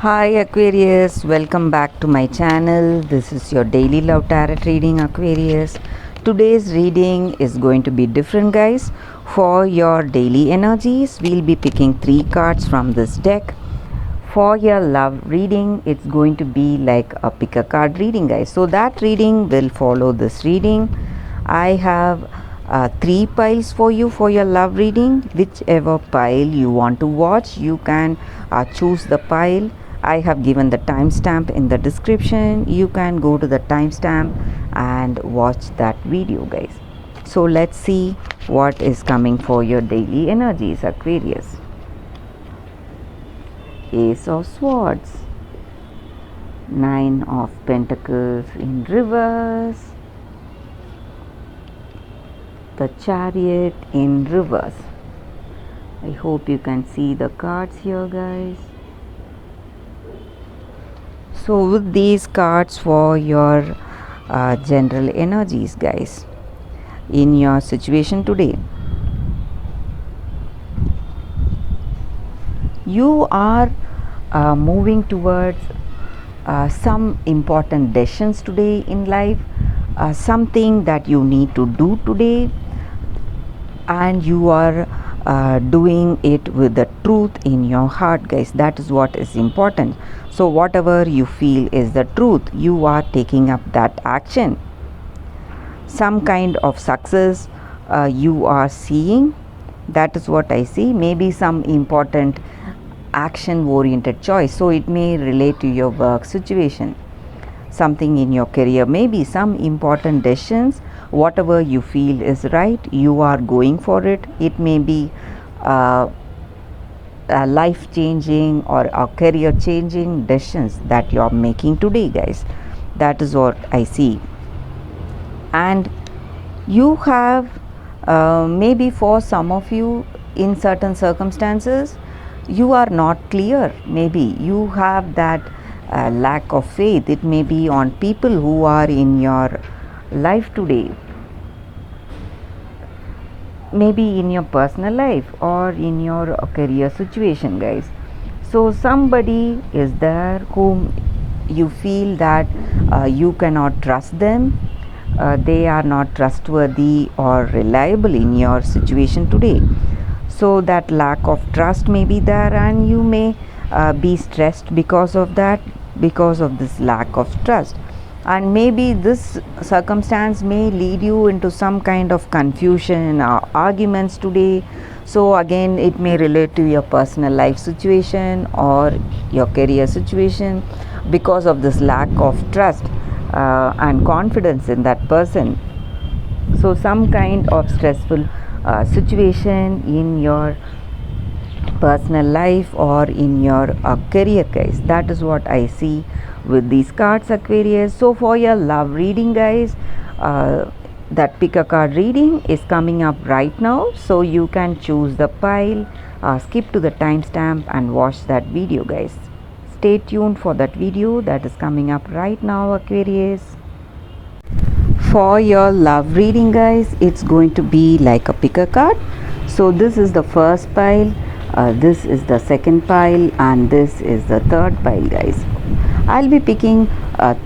Hi Aquarius, welcome back to my channel. This is your daily love tarot reading, Aquarius. Today's reading is going to be different, guys. For your daily energies, we'll be picking 3 cards from this deck. For your love reading, it's going to be like a pick a card reading, guys. So that reading will follow this reading. I have 3 piles for you for your love reading. Whichever pile you want to watch, you can choose the pile. I have given the timestamp in the description. You can go to the timestamp and watch that video, guys. So let's see what is coming for your daily energies, Aquarius. Ace of Swords, 9 of Pentacles in reverse, the Chariot in reverse. I hope you can see the cards here, guys. So with these cards for your general energies, guys, in your situation today, you are moving towards some important decisions today in life, something that you need to do today, and you are doing it with the truth in your heart, guys. That is what is important. So whatever you feel is the truth, you are taking up that action. Some kind of success you are seeing. That is what I see. Maybe some important action oriented choice. So it may relate to your work situation, something in your career, maybe some important decisions. Whatever you feel is right, you are going for it. It may be a life changing or a career changing decisions that you are making today, guys. That is what I see. And you have maybe for some of you, in certain circumstances, you are not clear. Maybe you have that lack of faith. It may be on people who are in your life today, maybe in your personal life or in your career situation, guys. So somebody is there whom you feel that you cannot trust them. They are not trustworthy or reliable in your situation today. So that lack of trust may be there, and you may be stressed because of that, because of this lack of trust. And maybe this circumstance may lead you into some kind of confusion or arguments today. So again, it may relate to your personal life situation or your career situation because of this lack of trust and confidence in that person. So some kind of stressful situation in your personal life or in your career, guys. That is what I see with these cards, Aquarius. So for your love reading, guys, that pick a card reading is coming up right now. So you can choose the pile, skip to the timestamp and watch that video, guys. Stay tuned for that video that is coming up right now, Aquarius. For your love reading, guys, it's going to be like a pick a card. So this is the first pile, this is the second pile, and this is the third pile, guys. I'll be picking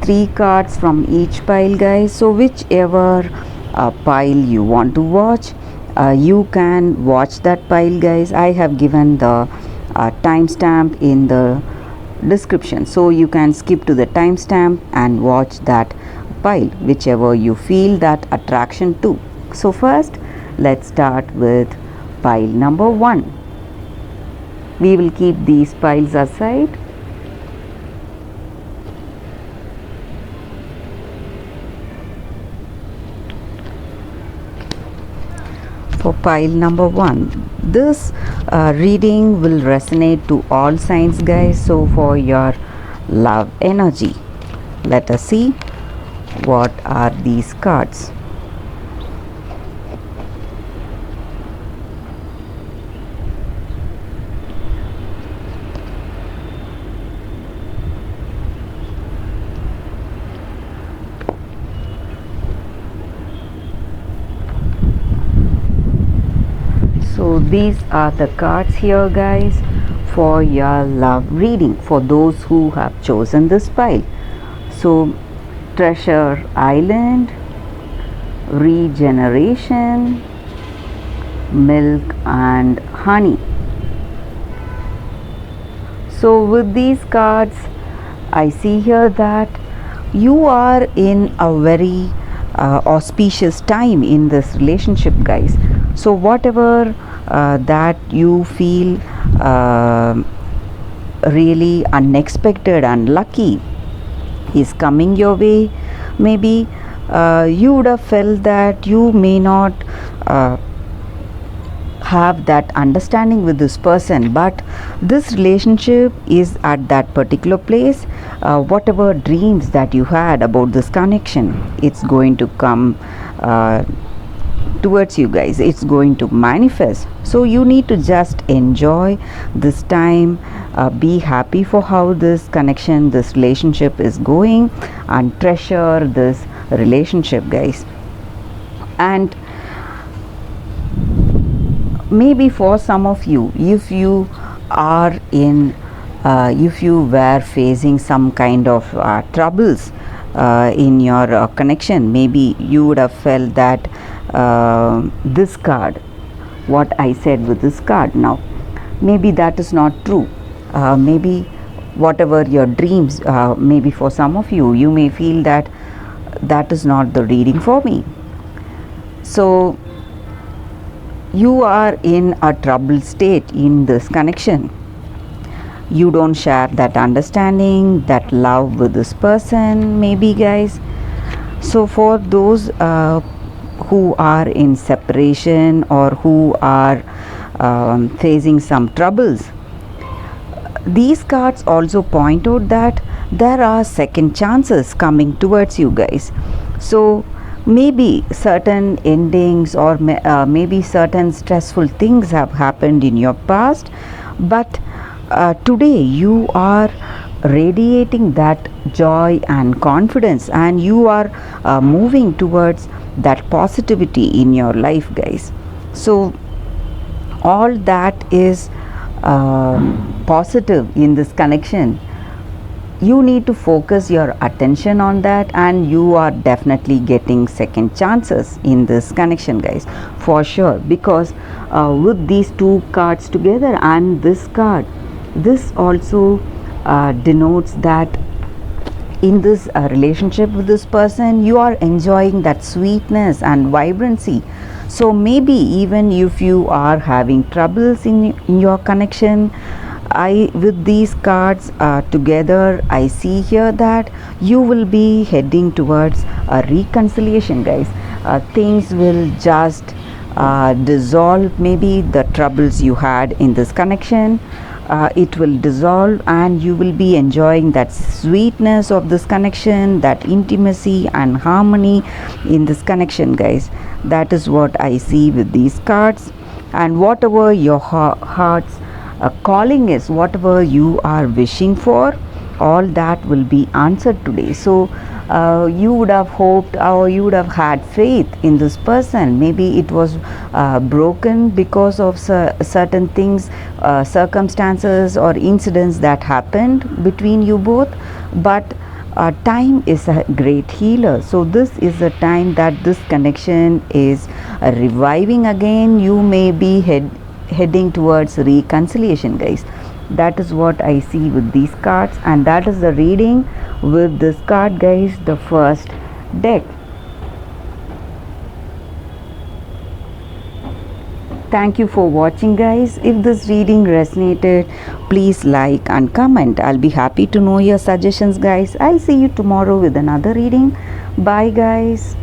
3 cards from each pile, guys. So whichever pile you want to watch, you can watch that pile, guys. I have given the timestamp in the description, so you can skip to the timestamp and watch that pile, whichever you feel that attraction to. So first, let's start with pile number 1. We will keep these piles aside. For pile number 1, this reading will resonate to all signs, guys. So for your love energy, let us see what are these cards. So these are the cards here, guys, for your love reading for those who have chosen this pile. So, Treasure Island, Regeneration, Milk and Honey. So, with these cards, I see here that you are in a very auspicious time in this relationship, guys. So, whatever that you feel really unexpected and lucky is coming your way, maybe you would have felt that you may not have that understanding with this person, but this relationship is at that particular place. Whatever dreams that you had about this connection, it's going to come towards you, guys. It's going to manifest. So you need to just enjoy this time, be happy for how this connection, this relationship is going, and treasure this relationship, guys. And maybe for some of you, if you are in if you were facing some kind of troubles in your connection, maybe you would have felt that this card, what I said with this card now, maybe that is not true. Maybe whatever your dreams, maybe for some of you, you may feel that that is not the reading for me. So you are in a troubled state in this connection. You don't share that understanding, that love with this person, maybe, guys. So for those who are in separation or who are facing some troubles, these cards also point out that there are second chances coming towards you, guys. So maybe certain endings or maybe certain stressful things have happened in your past, but today you are radiating that joy and confidence, and you are moving towards that positivity in your life, guys. So all that is positive in this connection. You need to focus your attention on that, and you are definitely getting second chances in this connection, guys, for sure. Because with these two cards together and this card, this also denotes that in this relationship with this person, you are enjoying that sweetness and vibrancy. So maybe even if you are having troubles in your connection, with these cards together, I see here that you will be heading towards a reconciliation, guys. Things will just dissolve. Maybe the troubles you had in this connection, it will dissolve, and you will be enjoying that sweetness of this connection, that intimacy and harmony in this connection, guys. That is what I see with these cards. And whatever your heart's calling is, whatever you are wishing for, all that will be answered today. So you would have hoped, or you would have had faith in this person. Maybe it was broken because of certain things, circumstances or incidents that happened between you both, but time is a great healer. So this is a time that this connection is reviving again. You may be heading towards reconciliation, guys. That is what I see with these cards, and that is the reading with this card, guys, the first deck. Thank you for watching, guys. If this reading resonated, please like and comment. I'll be happy to know your suggestions, guys. I'll see you tomorrow with another reading. Bye, guys.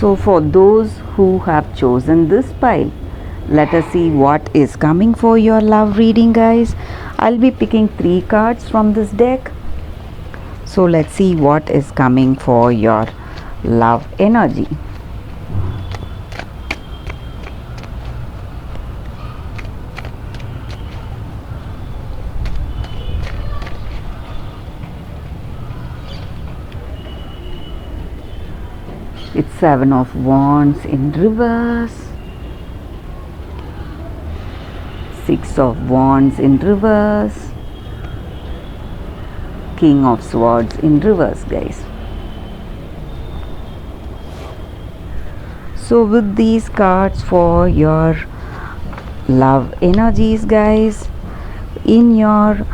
So for those who have chosen this pile, let us see what is coming for your love reading, guys. I'll be picking 3 cards from this deck. So let's see what is coming for your love energy. It's 7 of Wands in reverse. Six of Wands in reverse, King of Swords in reverse, guys. So with these cards for your love energies, guys, in your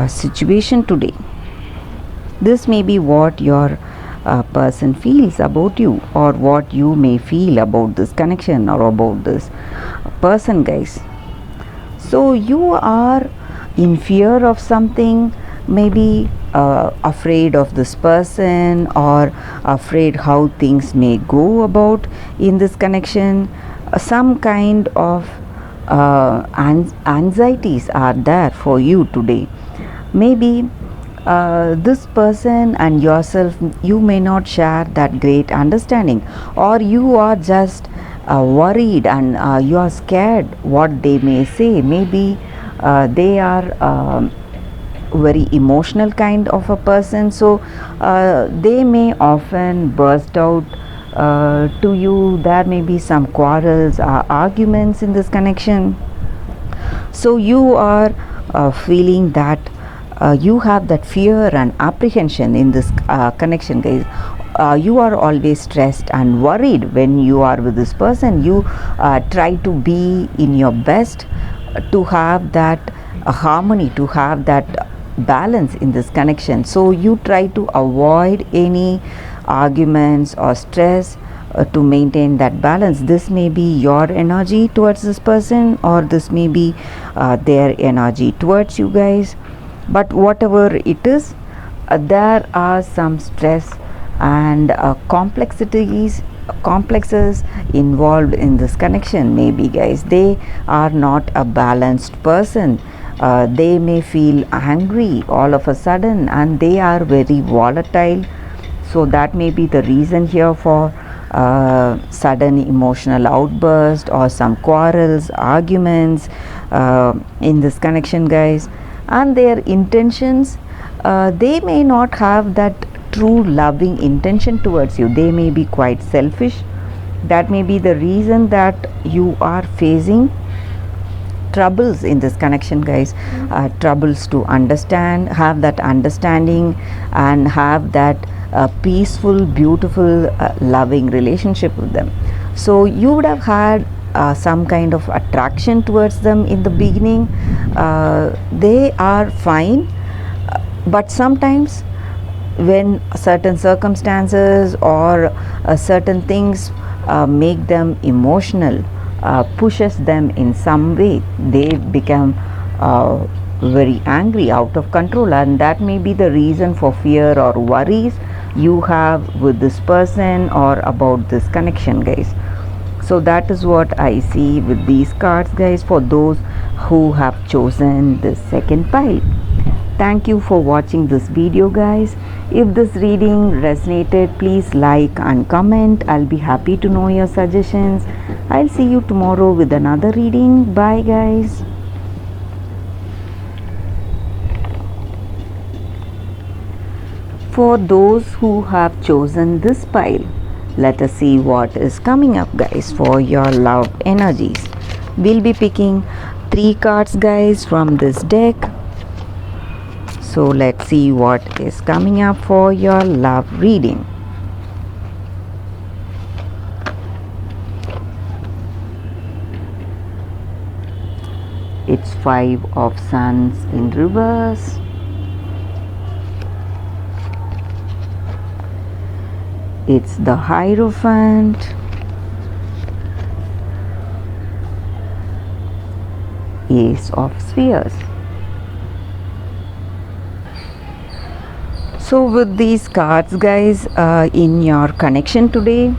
situation today, this may be what your person feels about you, or what you may feel about this connection or about this person, guys. So you are in fear of something, maybe afraid of this person, or afraid how things may go about in this connection. Some kind of anxieties are there for you today. Maybe this person and yourself, you may not share that great understanding, or you are just worried and you are scared what they may say. Maybe they are very emotional kind of a person, so they may often burst out to you. There may be some quarrels or arguments in this connection. So you are feeling that you have that fear and apprehension in this connection, guys. You are always stressed and worried when you are with this person. You try to be in your best to have that harmony, to have that balance in this connection. So you try to avoid any arguments or stress to maintain that balance. This may be your energy towards this person, or this may be their energy towards you, guys. But whatever it is, there are some stress and complexes involved in this connection. Maybe, guys, they are not a balanced person. They may feel angry all of a sudden, and they are very volatile. So that may be the reason here for sudden emotional outburst or some quarrels, arguments in this connection, guys. And their intentions, they may not have that true loving intention towards you. They may be quite selfish. That may be the reason that you are facing troubles in this connection, guys. Troubles to understand, have that understanding, and have that peaceful, beautiful, loving relationship with them. So you would have had some kind of attraction towards them in the beginning. They are fine, but sometimes when certain circumstances or certain things make them emotional, pushes them in some way, they become very angry, out of control, and that may be the reason for fear or worries you have with this person or about this connection, guys. So that is what I see with these cards, guys, for those who have chosen the second pile. Thank you for watching this video, guys. If this reading resonated, please like and comment. I'll be happy to know your suggestions. I'll see you tomorrow with another reading. Bye, guys. For those who have chosen this pile, let us see what is coming up, guys, for your love energies. We'll be picking 3 cards, guys, from this deck. So let's see what is coming up for your love reading. It's 5 of Suns in reverse. It's the Hierophant. Ace of Spheres. So with these cards, guys, in your connection today,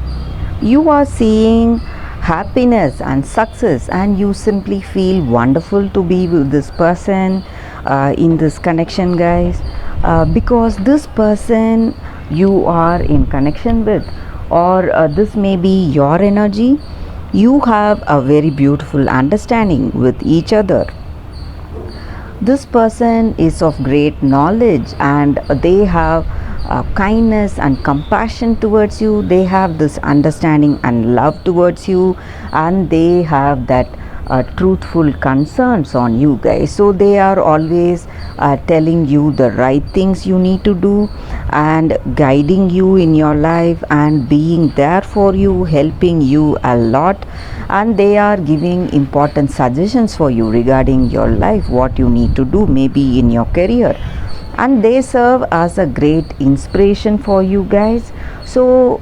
you are seeing happiness and success, and you simply feel wonderful to be with this person in this connection, guys, because this person you are in connection with, or this may be your energy. You have a very beautiful understanding with each other. This person is of great knowledge, and they have kindness and compassion towards you. They have this understanding and love towards you, and they have that truthful concerns on you guys. So they are always telling you the right things you need to do and guiding you in your life and being there for you, helping you a lot, and they are giving important suggestions for you regarding your life, what you need to do maybe in your career, and they serve as a great inspiration for you guys. So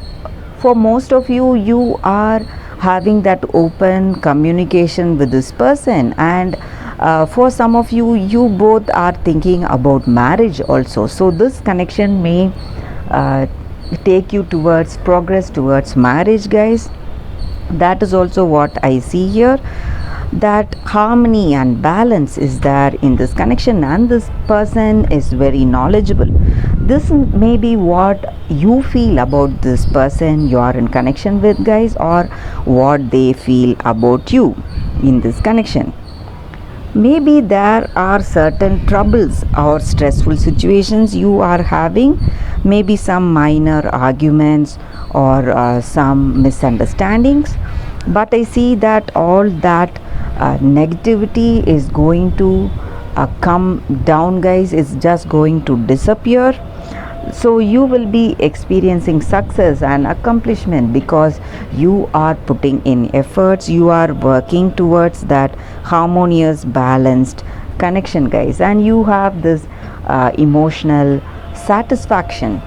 for most of you, you are having that open communication with this person, and for some of you, you both are thinking about marriage also. So this connection may take you towards progress towards marriage, guys. That is also what I see here, that harmony and balance is there in this connection, and this person is very knowledgeable. This may be what you feel about this person you are in connection with, guys, or what they feel about you in this connection. Maybe there are certain troubles or stressful situations you are having, maybe some minor arguments or some misunderstandings, but I see that all that negativity is going to come down, guys. It's just going to disappear. So you will be experiencing success and accomplishment because you are putting in efforts, you are working towards that harmonious balanced connection, guys, and you have this emotional satisfaction.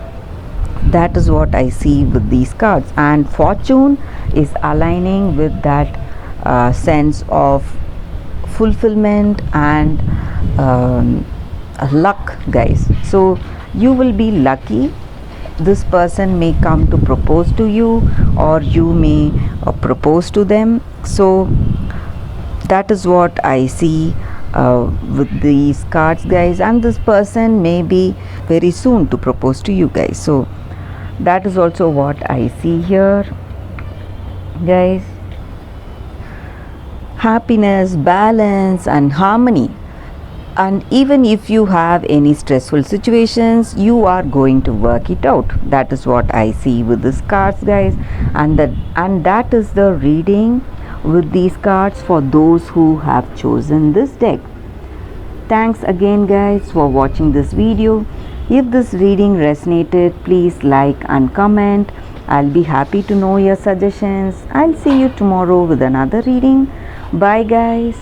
That is what I see with these cards, and fortune is aligning with that sense of fulfillment and luck, guys. So you will be lucky. This person may come to propose to you, or you may propose to them. So that is what I see with these cards, guys, and this person may be very soon to propose to you guys. So that is also what I see here, guys. Happiness, balance and harmony. And even if you have any stressful situations, you are going to work it out. That is what I see with these cards, guys, and that is the reading with these cards for those who have chosen this deck. Thanks again, guys, for watching this video. If this reading resonated, please like and comment. I'll be happy to know your suggestions. I'll see you tomorrow with another reading. Bye, guys.